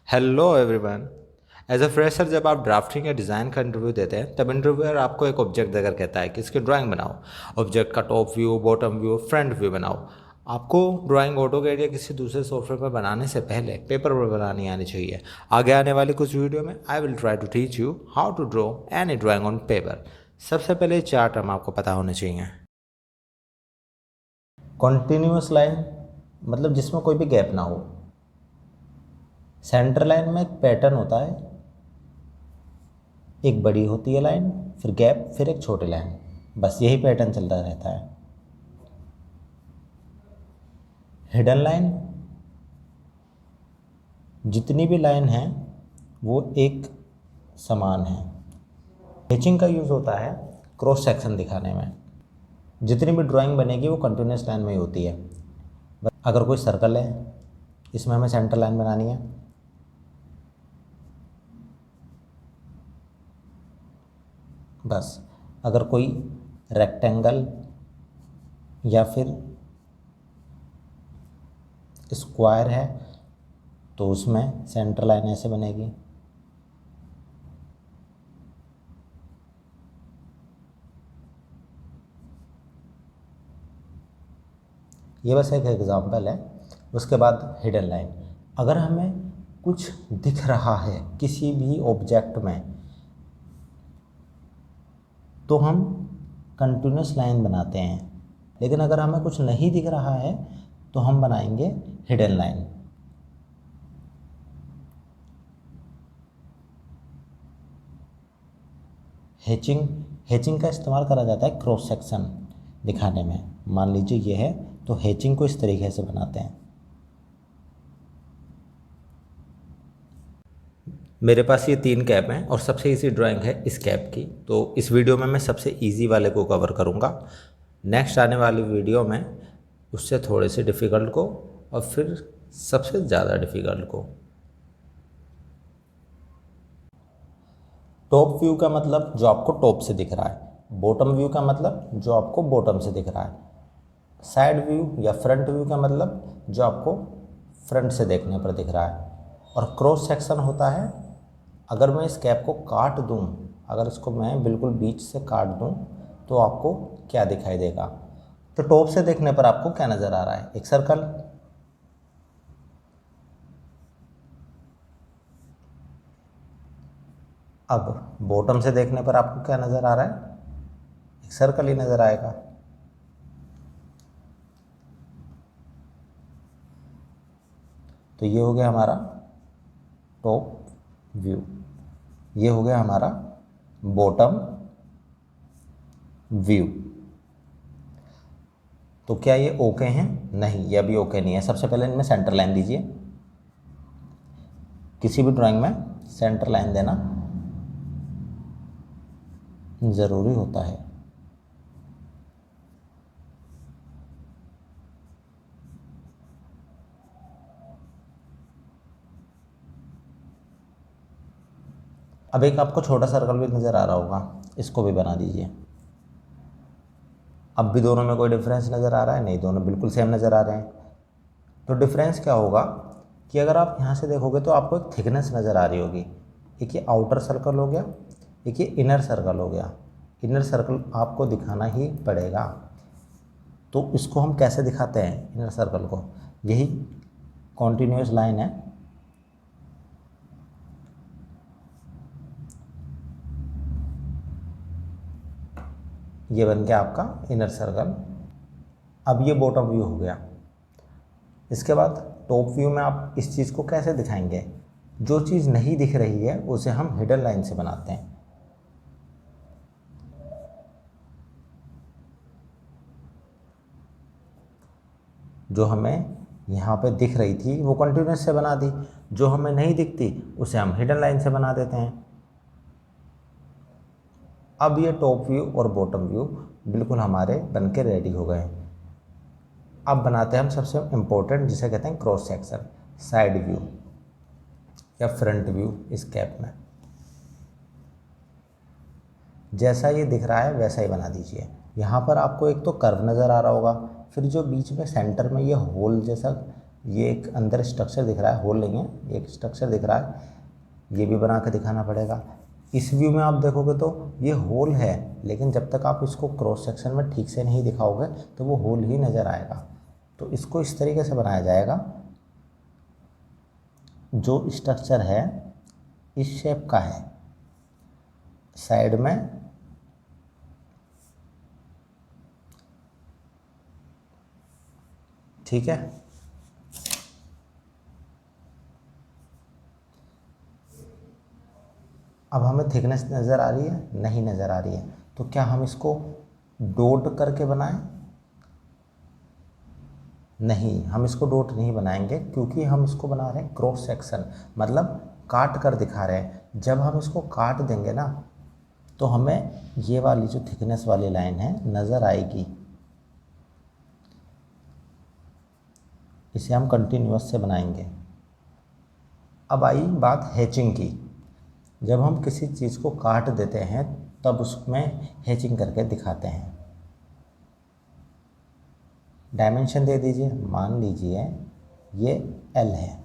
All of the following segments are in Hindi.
Hello everyone. As a fresher जब आप ड्राफ्टिंग या डिज़ाइन का इंटरव्यू देते हैं तब इंटरव्यूअर आपको एक ऑब्जेक्ट देकर कहता है कि इसकी ड्राइंग बनाओ। ऑब्जेक्ट का top view, bottom view, front view बनाओ। आपको ड्राइंग ऑटोकैड या किसी दूसरे सॉफ्टवेयर पर बनाने से पहले पेपर पर बनानी आनी चाहिए। आगे आने वाली कुछ वीडियो में I will try to teach you how to draw any drawing on paper. सबसे पहले चार टर्म आपको पता होने चाहिए। कॉन्टिन्यूस लाइन मतलब जिसमें कोई भी गैप ना हो। सेंटर लाइन में एक पैटर्न होता है, एक बड़ी होती है लाइन, फिर गैप, फिर एक छोटी लाइन। बस यही पैटर्न चलता रहता है। हिडन लाइन, जितनी भी लाइन है वो एक समान है। हैचिंग का यूज़ होता है क्रॉस सेक्शन दिखाने में। जितनी भी ड्राइंग बनेगी वो कंटिन्यूस लाइन में ही होती है। अगर कोई सर्कल है, इसमें हमें सेंटर लाइन बनानी है। बस अगर कोई रेक्टेंगल या फिर स्क्वायर है तो उसमें सेंटर लाइन ऐसे बनेगी। ये बस एक एग्जांपल है। उसके बाद हिडन लाइन, अगर हमें कुछ दिख रहा है किसी भी ऑब्जेक्ट में तो हम कंटिन्यूस लाइन बनाते हैं, लेकिन अगर हमें कुछ नहीं दिख रहा है तो हम बनाएंगे हिडन लाइन। हैचिंग हैचिंग का इस्तेमाल करा जाता है क्रॉस सेक्शन दिखाने में। मान लीजिए ये है तो हैचिंग को इस तरीके से बनाते हैं। मेरे पास ये 3 कैप हैं और सबसे इजी ड्राइंग है इस कैप की, तो इस वीडियो में मैं सबसे इजी वाले को कवर करूँगा। नेक्स्ट आने वाली वीडियो में उससे थोड़े से डिफ़िकल्ट को और फिर सबसे ज़्यादा डिफ़िकल्ट को। टॉप व्यू का मतलब जो आपको टॉप से दिख रहा है। बॉटम व्यू का मतलब जो आपको बॉटम से दिख रहा है। साइड व्यू या फ्रंट व्यू का मतलब जो आपको फ्रंट से देखने पर दिख रहा है। और क्रॉस सेक्शन होता है, अगर मैं इस कैप को काट दूं, अगर इसको मैं बिल्कुल बीच से काट दूं तो आपको क्या दिखाई देगा। तो टॉप से देखने पर आपको क्या नज़र आ रहा है? एक सर्कल। अब बॉटम से देखने पर आपको क्या नज़र आ रहा है? एक सर्कल ही नज़र आएगा। तो ये हो गया हमारा टॉप व्यू, ये हो गया हमारा बॉटम व्यू। तो क्या ये ओके हैं? नहीं, ये अभी ओके नहीं है। सबसे पहले इनमें सेंटर लाइन दीजिए। किसी भी ड्राइंग में सेंटर लाइन देना ज़रूरी होता है। अब एक आपको छोटा सर्कल भी नज़र आ रहा होगा, इसको भी बना दीजिए। अब भी दोनों में कोई डिफरेंस नज़र आ रहा है? नहीं, दोनों बिल्कुल सेम नज़र आ रहे हैं। तो डिफरेंस क्या होगा कि अगर आप यहाँ से देखोगे तो आपको एक थिकनेस नज़र आ रही होगी। एक ये आउटर सर्कल हो गया, एक ये इनर सर्कल हो गया। इनर सर्कल आपको दिखाना ही पड़ेगा। तो इसको हम कैसे दिखाते हैं इनर सर्कल को? यही कॉन्टिन्यूस लाइन है। ये बन गया आपका इनर सर्कल। अब ये बॉटम व्यू हो गया। इसके बाद टॉप व्यू में आप इस चीज़ को कैसे दिखाएंगे? जो चीज़ नहीं दिख रही है उसे हम हिडन लाइन से बनाते हैं। जो हमें यहाँ पे दिख रही थी वो कंटिन्यूस से बना दी, जो हमें नहीं दिखती उसे हम हिडन लाइन से बना देते हैं। अब ये टॉप व्यू और बॉटम व्यू बिल्कुल हमारे बन के रेडी हो गए। अब बनाते हैं हम सबसे इम्पोर्टेंट, जिसे कहते हैं क्रॉस सेक्शन, साइड व्यू या फ्रंट व्यू इस कैप में। जैसा ये दिख रहा है वैसा ही बना दीजिए। यहाँ पर आपको एक तो कर्व नज़र आ रहा होगा, फिर जो बीच में सेंटर में ये होल जैसा ये एक अंदर स्ट्रक्चर दिख रहा है, होल नहीं है, एक स्ट्रक्चर दिख रहा है, ये भी बना के दिखाना पड़ेगा। इस व्यू में आप देखोगे तो ये होल है, लेकिन जब तक आप इसको क्रॉस सेक्शन में ठीक से नहीं दिखाओगे तो वो होल ही नज़र आएगा। तो इसको इस तरीके से बनाया जाएगा, जो स्ट्रक्चर है इस शेप का है, साइड में ठीक है। अब हमें थिकनेस नज़र आ रही है? नहीं नज़र आ रही है। तो क्या हम इसको डॉट करके बनाएं? नहीं, हम इसको डॉट नहीं बनाएंगे, क्योंकि हम इसको बना रहे हैं क्रॉस सेक्शन, मतलब काट कर दिखा रहे हैं। जब हम इसको काट देंगे ना तो हमें ये वाली जो थिकनेस वाली लाइन है नज़र आएगी। इसे हम कंटिन्यूअस से बनाएंगे। अब आई बात हैचिंग की। जब हम किसी चीज़ को काट देते हैं तब उसमें हैचिंग करके दिखाते हैं। डायमेंशन दे दीजिए, मान लीजिए ये L है,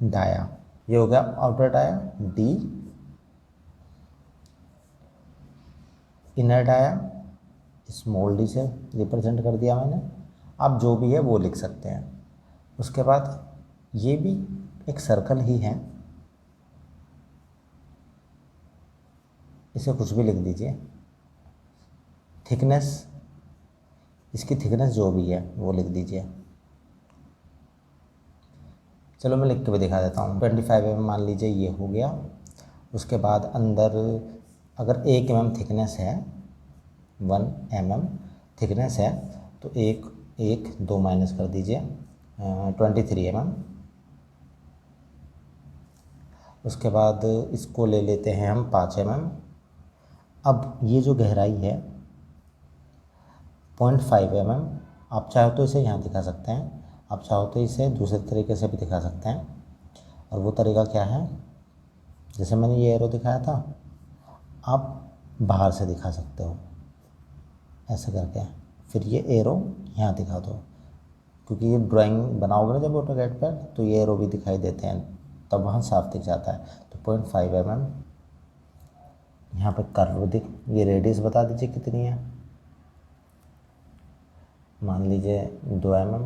डाया, ये हो गया outer dia D, inner dia small d से रिप्रेजेंट कर दिया मैंने। आप जो भी है वो लिख सकते हैं। उसके बाद ये भी एक सर्कल ही है, इसे कुछ भी लिख दीजिए। थिकनेस, इसकी थिकनेस जो भी है वो लिख दीजिए। चलो मैं लिख के भी दिखा देता हूँ। 25 mm मान लीजिए ये हो गया। उसके बाद अंदर अगर 1 mm थिकनेस है, 1 mm थिकनेस है, तो एक 2 माइनस कर दीजिए, 23 mm। उसके बाद इसको ले लेते हैं हम 5 mm। अब ये जो गहराई है 0.5 mm, आप चाहो तो इसे यहाँ दिखा सकते हैं, आप चाहो तो इसे दूसरे तरीके से भी दिखा सकते हैं। और वो तरीका क्या है, जैसे मैंने ये एरो दिखाया था, आप बाहर से दिखा सकते हो ऐसे करके, फिर ये एरो यहाँ दिखा दो, क्योंकि ये ड्राइंग बनाओगे ना जब ऑटोकैड पर तो ये एरो भी दिखाई देते हैं, तब वहाँ साफ दिख जाता है। तो 0.5 mm यहाँ पे कर्व दिख, ये रेडियस बता दीजिए कितनी है, मान लीजिए 2 mm।